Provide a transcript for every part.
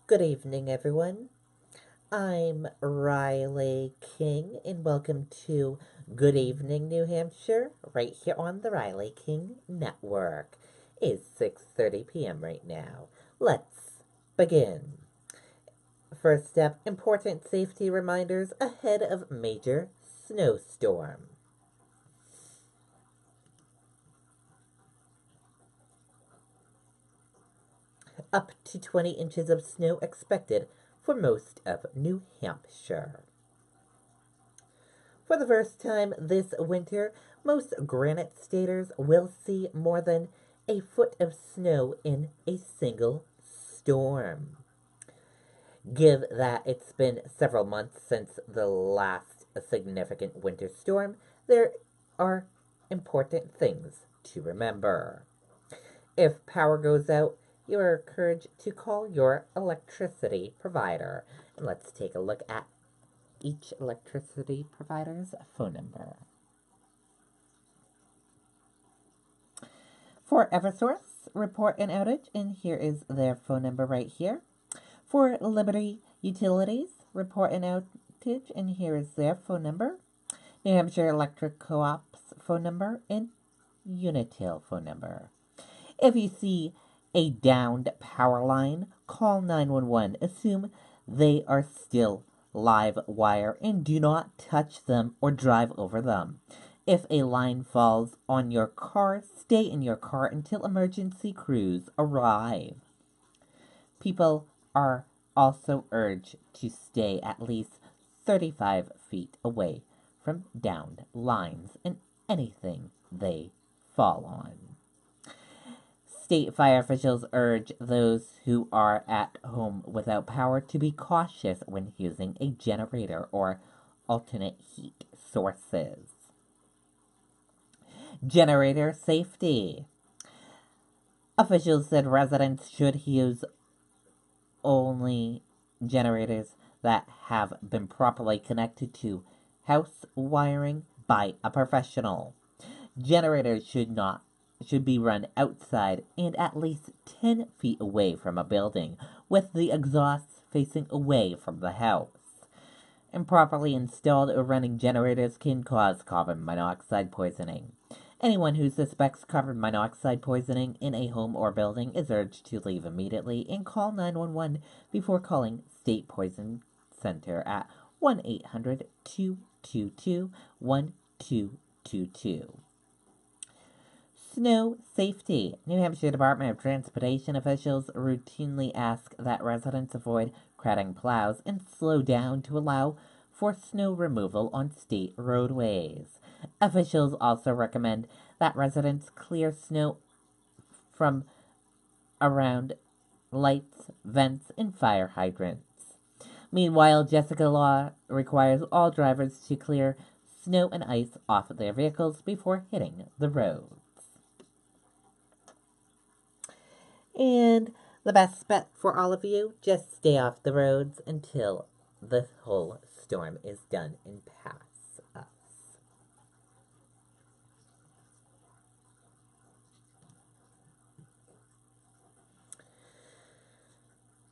Good evening, everyone. I'm Riley King, and welcome to Good Evening, New Hampshire, right here on the Riley King Network. It's 6:30 p.m. right now. Let's begin. First up, important safety reminders ahead of major snowstorm. Up to 20 inches of snow expected for most of New Hampshire. For the first time this winter, most granite staters will see more than a foot of snow in a single storm. Give that it's been several months since the last significant winter storm, there are important things to remember. If power goes out, you are encouraged to call your electricity provider. And let's take a look at each electricity provider's phone number. For Eversource, report an outage, and here is their phone number right here. For Liberty Utilities, report an outage, and here is their phone number. New Hampshire Electric Co-op's phone number, and Unitil phone number. If you see a downed power line, call 911. Assume they are still live wire and do not touch them or drive over them. If a line falls on your car, stay in your car until emergency crews arrive. People are also urged to stay at least 35 feet away from downed lines and anything they fall on. State fire officials urge those who are at home without power to be cautious when using a generator or alternate heat sources. Generator safety. Officials said residents should use only generators that have been properly connected to house wiring by a professional. Generators should be run outside and at least 10 feet away from a building, with the exhausts facing away from the house. Improperly installed or running generators can cause carbon monoxide poisoning. Anyone who suspects carbon monoxide poisoning in a home or building is urged to leave immediately and call 911 before calling State Poison Center at 1-800-222-1222. Snow safety. New Hampshire Department of Transportation officials routinely ask that residents avoid crowding plows and slow down to allow for snow removal on state roadways. Officials also recommend that residents clear snow from around lights, vents, and fire hydrants. Meanwhile, Jessica law requires all drivers to clear snow and ice off of their vehicles before hitting the roads. And the best bet for all of you, just stay off the roads until the whole storm is done and pass us.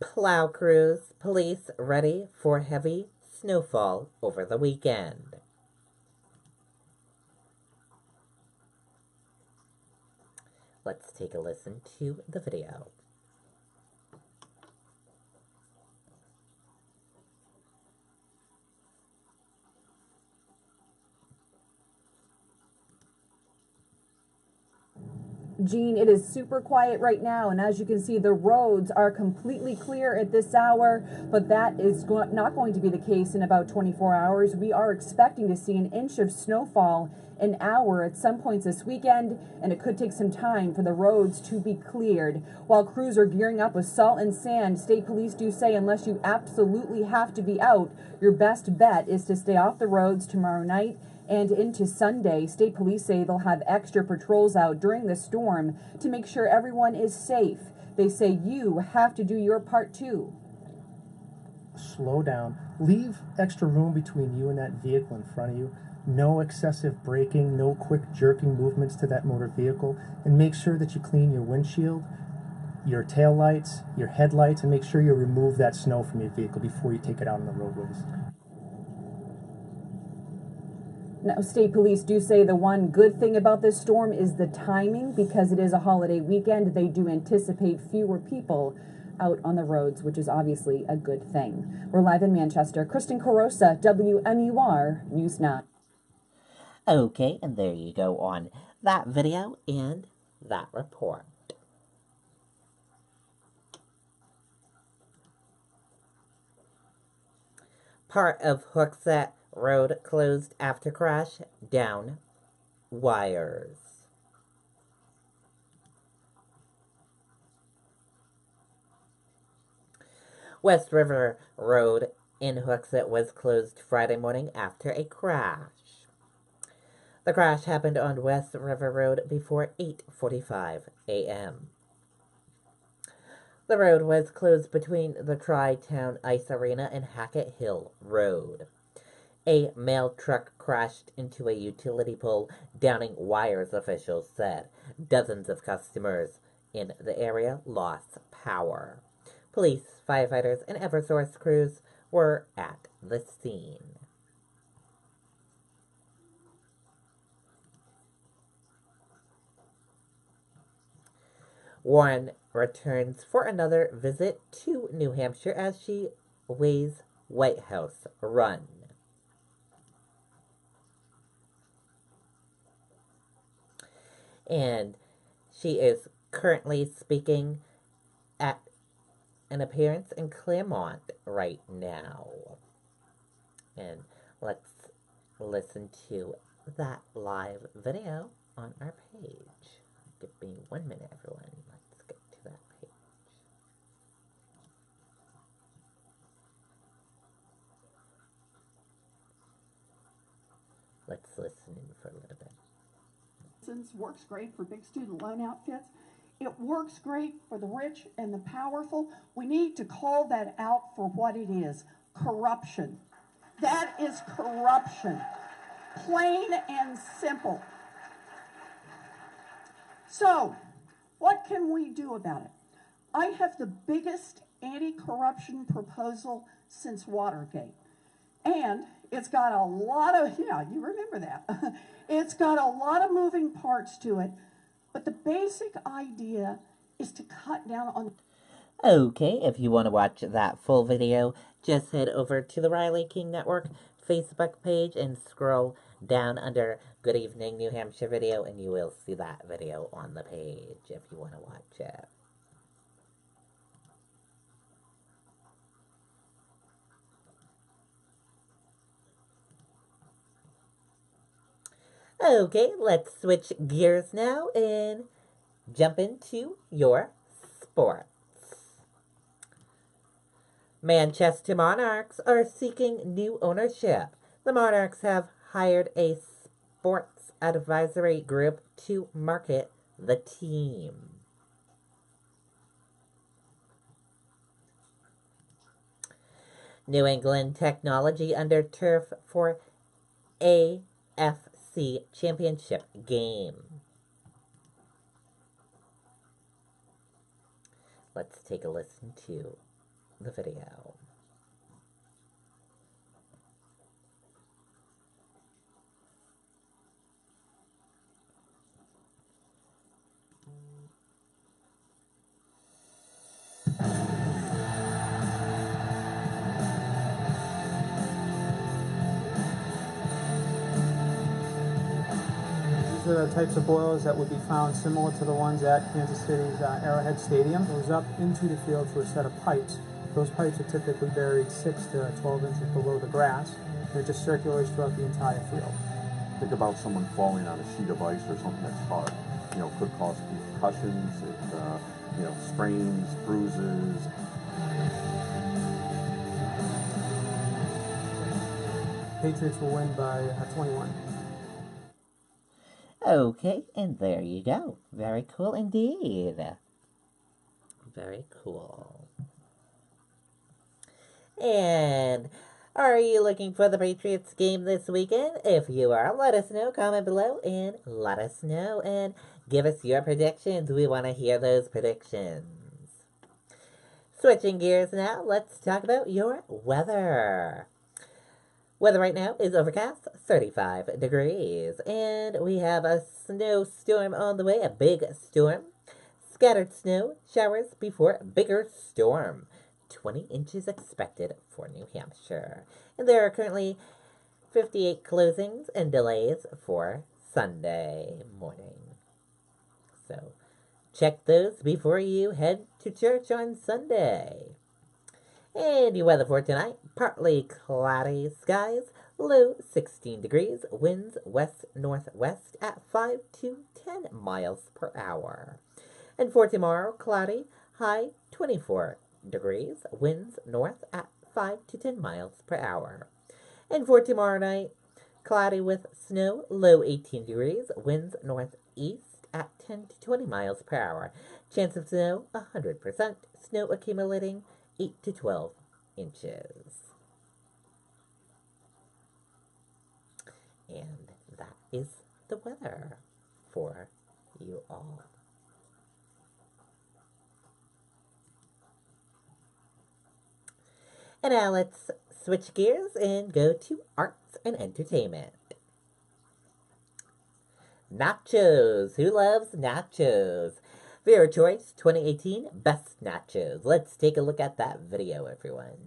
Plow crews, police ready for heavy snowfall over the weekend. Let's take a listen to the video. Gene, it is super quiet right now, and as you can see, the roads are completely clear at this hour, but that is not going to be the case in about 24 hours. We are expecting to see an inch of snowfall an hour at some points this weekend, and it could take some time for the roads to be cleared. While crews are gearing up with salt and sand, state police do say unless you absolutely have to be out, your best bet is to stay off the roads tomorrow night and into Sunday. State police say they'll have extra patrols out during the storm to make sure everyone is safe. They say you have to do your part too. Slow down. Leave extra room between you and that vehicle in front of you. No excessive braking, no quick jerking movements to that motor vehicle, and make sure that you clean your windshield your tail lights, your headlights, and make sure you remove that snow from your vehicle before you take it out on the roadways. Now, state police do say the one good thing about this storm is the timing. Because it is a holiday weekend, they do anticipate fewer people out on the roads, which is obviously a good thing. We're live in Manchester. Kristen Carosa, WMUR News 9. Okay, and there you go on that video and that report. Part of Hooksett Road closed after crash, down wires. West River Road in Hooksett was closed Friday morning after a crash. The crash happened on West River Road before 8:45 a.m. The road was closed between the Tri-Town Ice Arena and Hackett Hill Road. A mail truck crashed into a utility pole, downing wires, officials said. Dozens of customers in the area lost power. Police, firefighters, and Eversource crews were at the scene. Warren returns for another visit to New Hampshire as she weighs White House run. And she is currently speaking at an appearance in Claremont right now. And let's listen to that live video on our page. Give me 1 minute, everyone. Let's get to that page. Let's listen in for a little bit. Works great for big student loan outfits. It works great for the rich and the powerful. We need to call that out for what it is: corruption. That is corruption, plain and simple. So, what can we do about it? I have the biggest anti-corruption proposal since Watergate. And it's got a lot of, yeah, you remember that. It's got a lot of moving parts to it, but the basic idea is to cut down on... Okay, if you want to watch that full video, just head over to the Riley King Network Facebook page and scroll down under Good Evening New Hampshire video, and you will see that video on the page if you want to watch it. Okay, let's switch gears now and jump into your sports. Manchester Monarchs are seeking new ownership. The Monarchs have hired a sports advisory group to market the team. New England Technology under turf for AFC Championship game. Let's take a listen to the video. These are the types of boilers that would be found similar to the ones at Kansas City's Arrowhead Stadium. It goes up into the field through a set of pipes. Those pipes are typically buried 6 to 12 inches below the grass, and it just circulates throughout the entire field. Think about someone falling on a sheet of ice or something that's hard. You know, could cause concussions, sprains, bruises. Patriots will win by 21. Okay, and there you go. Very cool indeed. Very cool. And are you looking for the Patriots game this weekend? If you are, let us know. Comment below and let us know. And give us your predictions. We want to hear those predictions. Switching gears now, let's talk about your weather. Weather right now is overcast, 35 degrees, and we have a snowstorm on the way, a big storm. Scattered snow showers before bigger storm. 20 inches expected for New Hampshire. And there are currently 58 closings and delays for Sunday morning. So check those before you head to church on Sunday. And your weather for tonight, partly cloudy skies, low 16 degrees, winds west-northwest at 5 to 10 miles per hour. And for tomorrow, cloudy, high 24 degrees, winds north at 5 to 10 miles per hour. And for tomorrow night, cloudy with snow, low 18 degrees, winds northeast at 10 to 20 miles per hour. Chance of snow, 100%, snow accumulating 8 to 12 inches. And that is the weather for you all. And now let's switch gears and go to arts and entertainment. Nachos. Who loves nachos? Viewer Choice 2018 Best Nachos. Let's take a look at that video, everyone.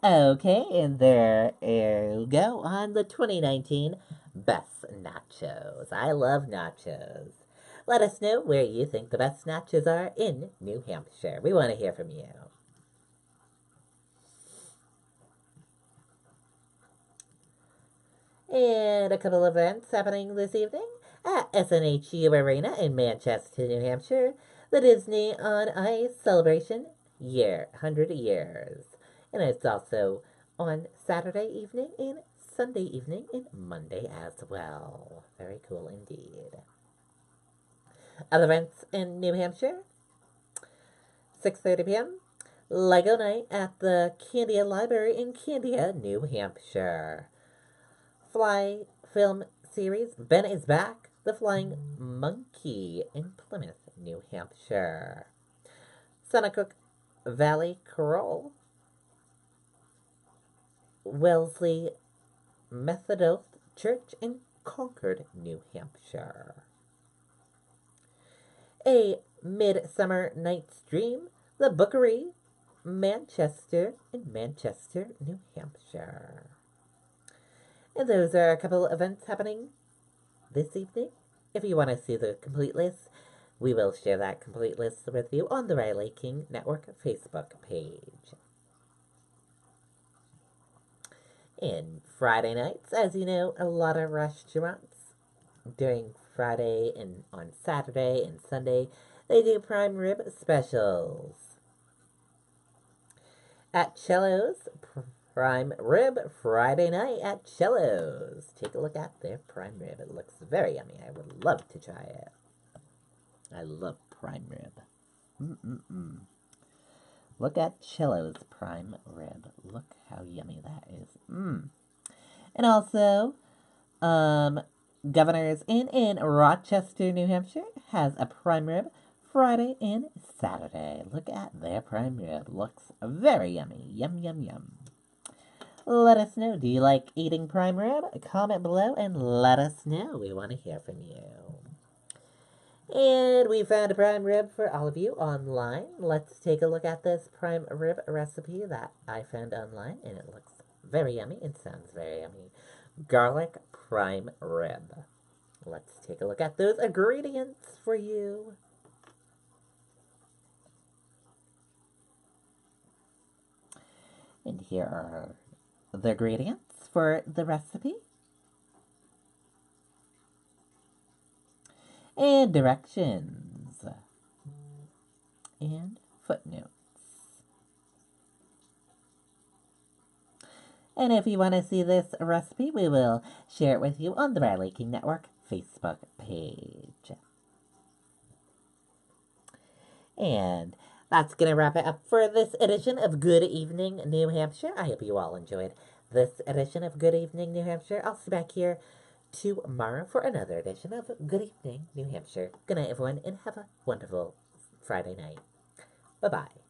Okay, and there you go on the 2019 Best Nachos. I love nachos. Let us know where you think the best nachos are in New Hampshire. We want to hear from you. And a couple of events happening this evening at SNHU Arena in Manchester, New Hampshire. The Disney on Ice celebration, 100 years. And it's also on Saturday evening and Sunday evening and Monday as well. Very cool indeed. Other events in New Hampshire, 6:30 p.m. Lego Night at the Candia Library in Candia, New Hampshire. Fly film series Ben is Back, The Flying Monkey in Plymouth, New Hampshire. Sunnacook Valley Carol, Wellesley Methodist Church in Concord, New Hampshire. A Midsummer Night's Dream, The Bookery, Manchester in Manchester, New Hampshire. And those are a couple of events happening this evening. If you want to see the complete list, we will share that complete list with you on the Riley King Network Facebook page. And Friday nights, as you know, a lot of restaurants during Friday and on Saturday and Sunday, they do prime rib specials. At Cello's, prime rib Friday night at Cello's. Take a look at their prime rib. It looks very yummy. I would love to try it. I love prime rib. Look at Cello's prime rib. Look how yummy that is. And also, Governor's Inn in Rochester, New Hampshire has a prime rib Friday and Saturday. Look at their prime rib. Looks very yummy. Yum, yum, yum. Let us know. Do you like eating prime rib? Comment below and let us know. We want to hear from you. And we found a prime rib for all of you online. Let's take a look at this prime rib recipe that I found online, and it looks very yummy. It sounds very yummy. Garlic prime rib. Let's take a look at those ingredients for you. And here are the ingredients for the recipe. And directions. And footnotes. And if you want to see this recipe, we will share it with you on the Riley King Network Facebook page. And that's going to wrap it up for this edition of Good Evening New Hampshire. I hope you all enjoyed this edition of Good Evening New Hampshire. I'll see you back here tomorrow for another edition of Good Evening New Hampshire. Good night, everyone, and have a wonderful Friday night. Bye-bye.